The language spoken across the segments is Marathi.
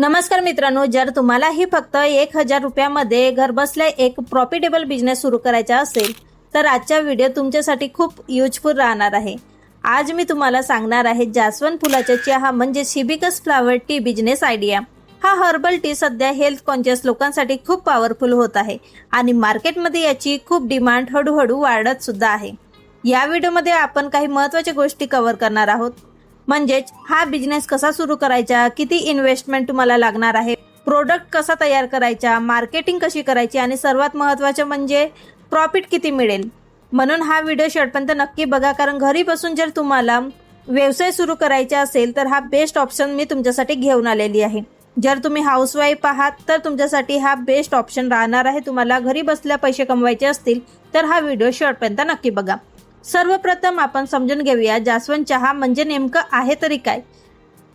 नमस्कार मित्रांनो, जर तुम्हालाही फक्त 1000 रुपयामध्ये घरबसल्या एक प्रॉफिटेबल बिझनेस सुरू करायचा असेल तर आजचा व्हिडिओ तुमच्यासाठी खूप युजफुल राहणार आहे। आज मी तुम्हाला सांगणार आहे जास्वंद फुलाचा चहा म्हणजे hibiscus flower tea business idea. हा हर्बल टी सध्या हेल्थ कॉन्शियस लोकांसाठी खूप पॉवरफुल होत आहे आणि मार्केटमध्ये याची खूप डिमांड हळूहळू वाढत सुद्धा आहे। या व्हिडिओमध्ये आपण काही महत्त्वाच्या गोष्टी कव्हर करणार आहोत, म्हणजेच हा बिझनेस कसा सुरू करायचा, किती इन्व्हेस्टमेंट तुम्हाला लागणार आहे, प्रोडक्ट कसा तयार करायचा, मार्केटिंग कशी करायची आणि सर्वात महत्त्वाचं म्हणजे प्रॉफिट किती मिळेल। म्हणून हा व्हिडिओ शेवटपर्यंत नक्की बघा, कारण घरी बसून जर तुम्हाला व्यवसाय सुरू करायचा असेल तर हा बेस्ट ऑप्शन मी तुमच्यासाठी घेऊन आलेली आहे। जर तुम्ही हाऊसवाईफ आहात तर तुमच्यासाठी हा बेस्ट ऑप्शन राहणार आहे। तुम्हाला घरी बसल्या पैसे कमवायचे असतील तर हा व्हिडिओ शेवटपर्यंत नक्की बघा। सर्वप्रथम आपण समजून घेऊया जास्वंद चहा म्हणजे नेमकं आहे तरी काय।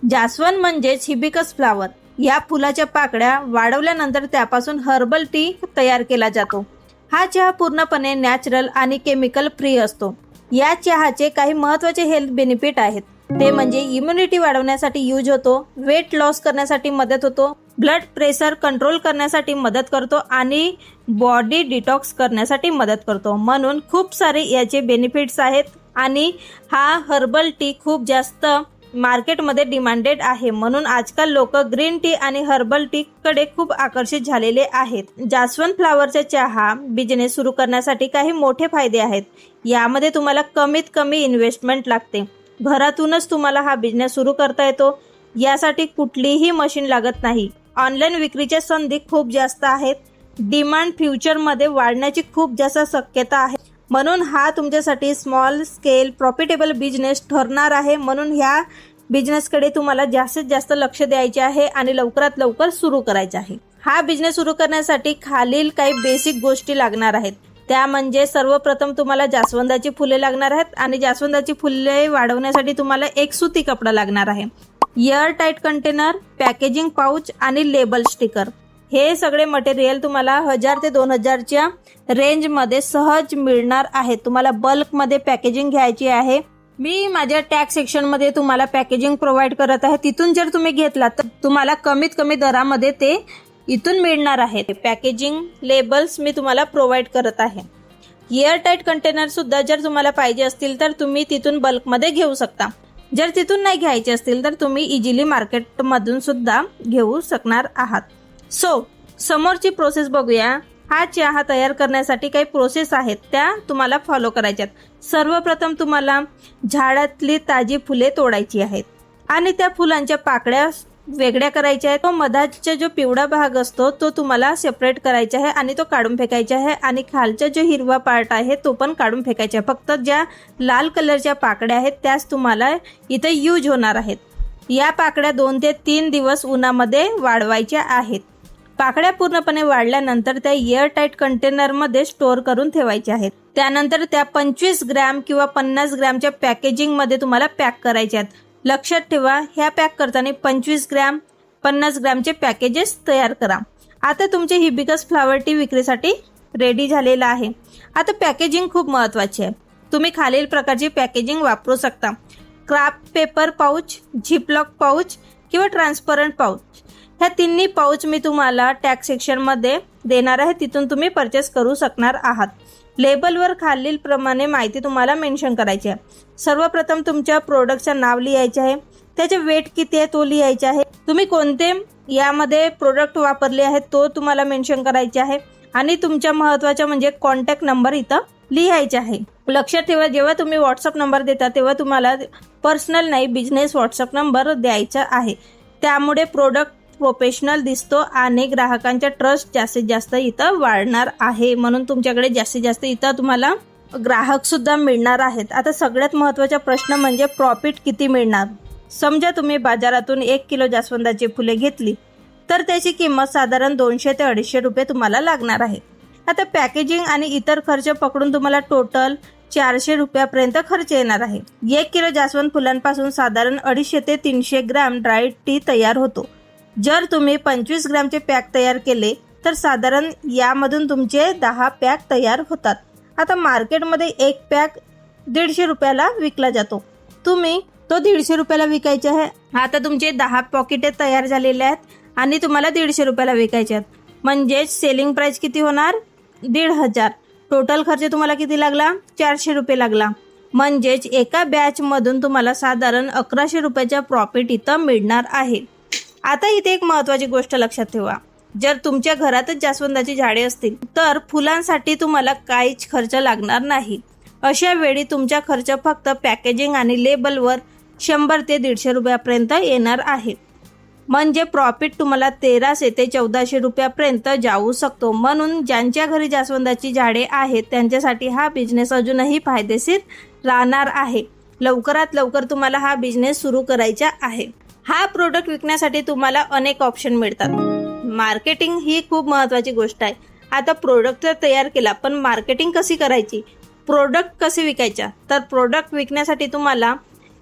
जास्वंद म्हणजेच हिबिस्कस फ्लावर या फुलाच्या पाकळ्या वाढवल्यानंतर त्यापासून हर्बल टी तयार केला जातो। हा चहा पूर्णपणे नॅचरल आणि केमिकल फ्री असतो। या चहाचे काही महत्त्वाचे हेल्थ बेनिफिट आहेत, ते म्हणजे इम्युनिटी वाढवण्यासाठी यूज होतो, वेट लॉस करण्यासाठी मदत होतो, ब्लड प्रेशर कंट्रोल करण्यासाठी मदत करतो आणि बॉडी डिटॉक्स करण्यासाठी मदत करतो। म्हणून खूप सारे याचे बेनिफिट्स आहेत आणि हा हर्बल टी खूप जास्त मार्केटमध्ये डिमांडेड आहे। म्हणून आजकाल लोक ग्रीन टी आणि हर्बल टी कडे खूप आकर्षित झालेले आहेत। जास्वंद फ्लावरचा चहा बिझनेस सुरू करण्यासाठी काही मोठे फायदे आहेत। यामध्ये तुम्हाला कमीत कमी इन्व्हेस्टमेंट लागते, घरातूनच तुम्हाला हा बिझनेस सुरू करता येतो, यासाठी कुठलीही मशीन लागत नाही, ऑनलाईन विक्रीच्या संधी खूप जास्त आहेत, डिमांड फ्युचरमध्ये वाढण्याची खूप जास्त शक्यता आहे। म्हणून हा तुमच्यासाठी स्मॉल स्केल प्रॉफिटेबल बिझनेस ठरणार आहे। म्हणून ह्या बिझनेसकडे तुम्हाला जास्तीत जास्त लक्ष द्यायचे आहे आणि लवकरात लवकर सुरू करायचे आहे। हा बिझनेस सुरू करण्यासाठी खालील काही बेसिक गोष्टी लागणार आहेत, त्या म्हणजे सर्वप्रथम तुम्हाला जास्वंदाची फुले लागणार आहेत आणि जास्वंदाची फुले वाढवण्यासाठी तुम्हाला एक सुती कपडा लागणार आहे, air tight container, packaging pouch आणि लेबल स्टिकर। हे सगळे मटेरियल तुम्हाला 1000 ते 2000 च्या रेंजमध्ये सहज मिळणार आहे। तुम्हाला बल्कमध्ये पॅकेजिंग घ्यायची आहे। मी माझ्या टॅग सेक्शनमध्ये तुम्हाला पॅकेजिंग प्रोव्हाइड करत आहे, तिथून जर तुम्ही घेतला तर तुम्हाला कमीत कमी दरामध्ये ते इथून मिळणार आहे। पॅकेजिंग लेबल्स मी तुम्हाला प्रोव्हाइड करत आहे। एअर टाइट कंटेनर सुद्धा जर तुम्हाला पाहिजे असतील तर तुम्ही तिथून बल्कमध्ये घेऊ शकता। जर तिथून नाही घ्यायचे असतील तर तुम्ही इझिली मार्केटमधून सुद्धा घेऊ शकणार आहात। समोरची प्रोसेस बघूया। हा चहा तयार करण्यासाठी काही प्रोसेस आहेत, त्या तुम्हाला फॉलो करायच्यात। सर्वप्रथम तुम्हाला झाडातली ताजी फुले तोडायची आहेत आणि त्या फुलांच्या पाकळ्या वेगळ्या करायच्या आहेत। तो मधाचा जो पिवळा भाग असतो तो तुम्हाला सेपरेट करायचा आहे आणि तो काढून फेकायचा आहे आणि खालचा जो हिरवा पार्ट आहे तो पण काढून फेकायचा आहे। फक्त ज्या लाल कलरच्या पाकळ्या आहेत त्याच तुम्हाला इथे यूज होणार आहेत। या पाकळ्या 2 ते 3 दिवस उन्हामध्ये वाळवायच्या आहेत। पाकळ्या पूर्णपणे वाळल्यानंतर त्या एअर टाइट कंटेनरमध्ये स्टोअर करून ठेवायच्या आहेत। त्यानंतर त्या 25 ग्रॅम किंवा 50 ग्रॅमच्या पॅकेजिंगमध्ये तुम्हाला पॅक करायच्या आहेत। लक्षात ठेवा, ह्या पॅक करताना 25 ग्रॅम 50 ग्रॅमचे पॅकेजेस तयार करा। आता तुमचे हिबिस्कस फ्लावर टी विक्रीसाठी रेडी झालेला आहे। आता पॅकेजिंग खूप महत्त्वाची आहे। तुम्ही खालील प्रकारची पॅकेजिंग वापरू शकता, craft paper pouch, Ziploc pouch किंवा ट्रान्सपरंट पाउच। ह्या तिन्ही पाउच मी तुम्हाला टॅग सेक्शनमध्ये देणार आहे, तिथून तुम्ही परचेस करू शकणार आहात। लेबलवर खालील प्रमाणे माहिती तुम्हाला मेन्शन करायची आहे। सर्वप्रथम तुमच्या प्रोडक्टचं नाव लिहायचे आहे, त्याचे वेट किती आहे तो लिहायचे आहे, तुम्ही कोणते यामध्ये प्रोडक्ट वापरले आहेत तो तुम्हाला मेन्शन करायचे आहे आणि तुमच्या महत्त्वाच्या म्हणजे कॉन्टॅक्ट नंबर इथं लिहायचे आहे। लक्षात ठेवा, जेव्हा तुम्ही व्हॉट्सअप नंबर देता तेव्हा तुम्हाला पर्सनल नाही, बिझनेस व्हॉट्सअप नंबर द्यायचा आहे। त्यामुळे प्रोडक्ट प्रोफेशनल दिसतो आणि ग्राहकांचा ट्रस्ट जास्तीत जास्त इथं वाढणार आहे। म्हणून तुमच्याकडे जास्तीत जास्त इथं तुम्हाला ग्राहक सुद्धा मिळणार आहेत। आता सगळ्यात महत्त्वाचा प्रश्न म्हणजे प्रॉफिट किती मिळणार। समजा तुम्ही बाजारातून 1 किलो जास्वंदाची फुले घेतली तर त्याची किंमत साधारण 200 ते 250 रुपये तुम्हाला लागणार आहे। आता पॅकेजिंग आणि इतर खर्च पकडून तुम्हाला टोटल 400 रुपयापर्यंत खर्च येणार आहे। 1 किलो जास्वंद फुलांपासून साधारण 250 ते 300 ग्रॅम ड्राय टी तयार होतो। जर तुम्ही 25 ग्रॅमचे पॅक तयार केले तर साधारण यामधून तुमचे 10 पॅक तयार होतात। आता मार्केटमध्ये एक पॅक 150 रुपयाला विकला जातो, तुम्ही तो 150 रुपयाला विकायचा आहे। आता तुमचे 10 पॉकेट तयार झालेले आहेत आणि तुम्हाला 150 रुपयाला विकायचे आहेत. म्हणजेच सेलिंग प्राइस किती होणार? 1,500. टोटल खर्च तुम्हाला किती लागला? 400 रुपये लागला. म्हणजेच एका बॅचमधून तुम्हाला साधारण 1100 रुपयाचा प्रॉफिट इथं मिळणार आहे. आता इथे एक महत्त्वाची गोष्ट लक्षात ठेवा. जर तुमच्या घरातच जास्वंदाची झाडे असतील तर फुलांसाठी तुम्हाला काहीच खर्च लागणार नाही. अशा वेळी तुमचा खर्च फक्त पॅकेजिंग आणि लेबलवर 100 ते 150 रुपयापर्यंत येणार आहे. म्हणजे प्रॉफिट तुम्हाला 1300 ते 1400 रुपयापर्यंत जाऊ शकतो. म्हणून ज्यांच्या घरी जास्वंदाची झाडे आहेत त्यांच्यासाठी हा बिझनेस अजूनही फायदेशीर राहणार आहे. लवकरात लवकर तुम्हाला हा बिझनेस सुरू करायचा आहे. हा प्रोडक्ट विकण्यासाठी तुम्हाला अनेक ऑप्शन मिळतात. मार्केटिंग ही खूप महत्त्वाची गोष्ट आहे. आता प्रोडक्ट तर तयार केला, पण मार्केटिंग कशी करायची, प्रोडक्ट कसे विकायचा, तर प्रोडक्ट विकण्यासाठी तुम्हाला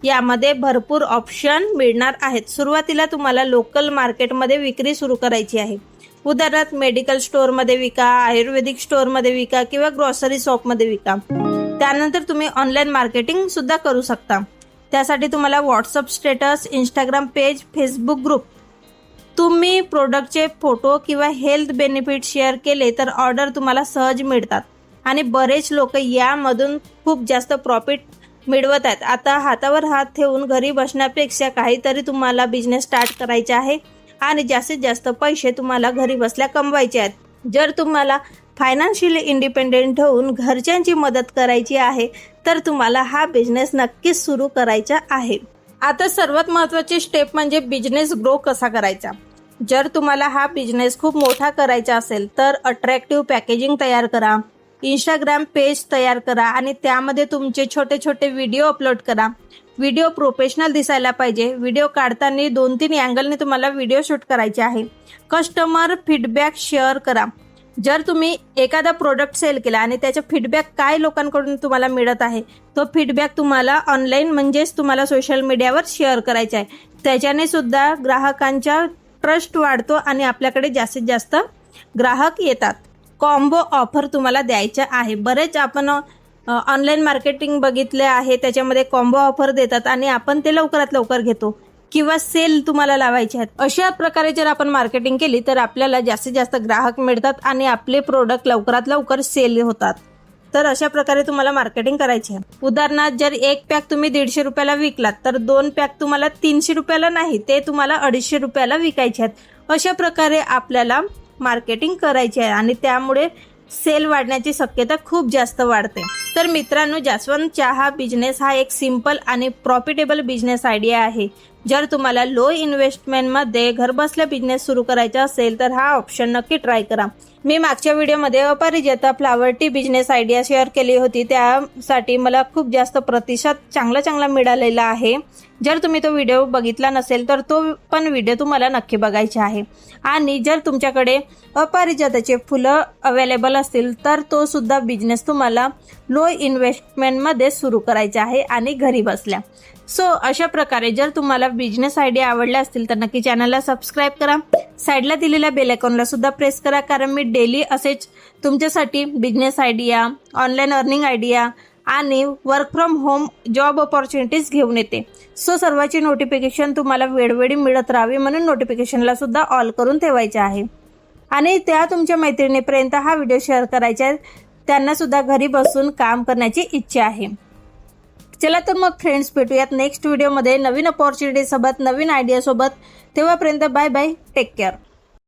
यामध्ये भरपूर ऑप्शन मिळणार आहेत. सुरुवातीला तुम्हाला लोकल मार्केटमध्ये विक्री सुरू करायची आहे. उदाहरणार्थ मेडिकल स्टोअरमध्ये विका, आयुर्वेदिक स्टोअरमध्ये विका किंवा ग्रॉसरी शॉपमध्ये विका. त्यानंतर तुम्ही ऑनलाईन मार्केटिंग सुद्धा करू शकता. त्यासाठी तुम्हाला WhatsApp status, Instagram page, Facebook group, तुम्ही प्रोडक्टचे फोटो किंवा हेल्थ बेनिफिट शेअर केले तर ऑर्डर तुम्हाला सहज मिळतात आणि बरेच लोक यामधून खूप जास्त प्रॉफिट मिळवत आहेत. आता हातावर हात ठेवून घरी बसण्यापेक्षा काहीतरी तुम्हाला बिझनेस स्टार्ट करायचा आहे आणि जास्तीत जास्त पैसे तुम्हाला घरी बसल्या कमवायचे आहेत. जर तुम्हाला फायनान्शियली इंडिपेंडेंट होऊन घरच्यांची मदत करायची आहे तर तुम्हाला हा बिझनेस नक्कीच सुरू करायचा आहे. आता सर्वात महत्त्वाची स्टेप म्हणजे बिझनेस ग्रो कसा करायचा. जर तुम्हाला हा बिझनेस खूप मोठा करायचा असेल तर अट्रॅक्टिव्ह पॅकेजिंग तयार करा, इंस्टाग्राम पेज तयार करा आणि त्यामध्ये तुमचे छोटे छोटे व्हिडिओ अपलोड करा. व्हिडिओ प्रोफेशनल दिसायला पाहिजे. व्हिडिओ काढताना 2-3 अँगलने तुम्हाला व्हिडिओ शूट करायचे आहे. कस्टमर फीडबॅक शेअर करा. जर तुम्ही एखादा प्रोडक्ट सेल केला आणि त्याचा फीडबॅक काय लोकांकडून तुम्हाला मिळत आहे तो फीडबॅक तुम्हाला ऑनलाईन म्हणजेच तुम्हाला सोशल मीडियावर शेअर करायचा आहे. त्याच्याने सुद्धा ग्राहकांचा ट्रस्ट वाढतो आणि आपल्याकडे जास्तीत जास्त ग्राहक येतात. कॉम्बो ऑफर तुम्हाला द्यायच्या आहे. बरेच आपण ऑनलाईन मार्केटिंग बघितले आहे, त्याच्यामध्ये कॉम्बो ऑफर देतात आणि आपण ते लवकरात लवकर घेतो किंवा सेल तुम्हाला लावायचे आहेत. अशा प्रकारे जर आपण मार्केटिंग केली तर आपल्याला जास्तीत जास्त ग्राहक मिळतात आणि आपले प्रोडक्ट लवकरात लवकर सेल होतात. तर अशा प्रकारे तुम्हाला मार्केटिंग करायची आहे. उदाहरणार्थ जर एक पॅक तुम्ही 150 रुपयाला विकलात तर 2 पॅक तुम्हाला 300 रुपयाला नाही, ते तुम्हाला 250 रुपयाला विकायचे आहेत. अशा प्रकारे आपल्याला मार्केटिंग करायची आहे आणि त्यामुळे सेल वाढण्याची शक्यता खूप जास्त वाढते. तर मित्रांनो, जास्वंद चहा बिझनेस हा एक सिंपल आणि प्रॉफिटेबल बिझनेस आयडिया आहे. जर तुम्हाला लो इन्व्हेस्टमेंटमध्ये घरबसल्या बिझनेस सुरू करायचा असेल तर हा ऑप्शन नक्की ट्राय करा. मी मागच्या व्हिडिओमध्ये अपरिजिता flower tea business idea share केली होती, त्यासाठी मला खूप जास्त प्रतिसाद चांगला मिळालेला आहे. जर तुम्ही तो व्हिडिओ बघितला नसेल तर तो पण व्हिडिओ तुम्हाला नक्की बघायचा आहे. आणि जर तुमच्याकडे अपरिजिताचे फुलं अवेलेबल असतील तर तो सुद्धा बिझनेस तुम्हाला लो इन्व्हेस्टमेंटमध्ये सुरू करायचा आहे आणि घरी बसल्या. अशा प्रकारे जर तुम्हाला बिझनेस आयडिया आवडल्या असतील तर नक्की चॅनलला सबस्क्राईब करा. साईडला दिलेल्या बेल आयकॉनला सुद्धा प्रेस करा, कारण मी डेली असेच तुमच्यासाठी business idea, online earning idea आणि work from home job opportunities घेऊन येते. सर्वांची नोटिफिकेशन तुम्हाला वेळोवेळी मिळत राहावी म्हणून नोटिफिकेशनला सुद्धा ऑल करून ठेवायचे आहे. आणि त्या तुमच्या मैत्रिणीपर्यंत हा व्हिडिओ शेअर करायचा आहे, त्यांना सुद्धा घरी बसून काम करण्याची इच्छा आहे. चला तर मग फ्रेंड्स, भेटूयात नेक्स्ट व्हिडिओमध्ये नवीन अपॉर्च्युनिटी सोबत, नवीन आयडिया सोबत. तेव्हापर्यंत बाय बाय, टेक केअर.